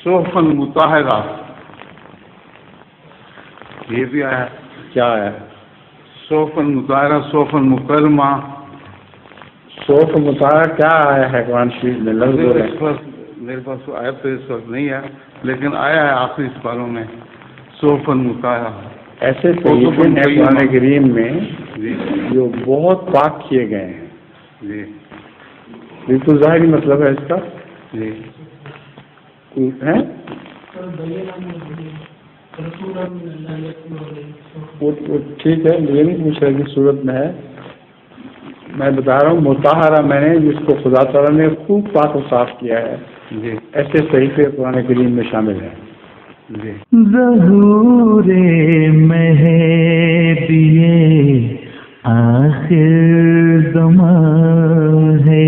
صحف المطہرہ یہ بھی آیا. کیا ہے؟ صحف المطہرہ، صحف المکرمہ. صحف مطالعہ کیا آیا ہے قرآن شریف میں؟ لفظ میرے پاس آیا تو اس وقت نہیں ہے، لیکن آیا ہے آخری سپاروں میں صحف المطہرہ. ایسے صحیفے ہیں قرآن کریم میں جی جو بہت پاک کیے گئے ہیں. جی بالکل ظاہری مطلب ہے اس کا. جی ہے وہ ٹھیک ہے، یہ نہیں پوچھ رہا کہ صورت میں ہے. میں بتا رہا ہوں مطہرہ میں نے جس کو خدا تعالیٰ نے خوب پاک و صاف کیا ہے. جی ایسے صحیفے قرآن کریم میں شامل ہیں. جی ظہور مہدی آخر زمان ہے،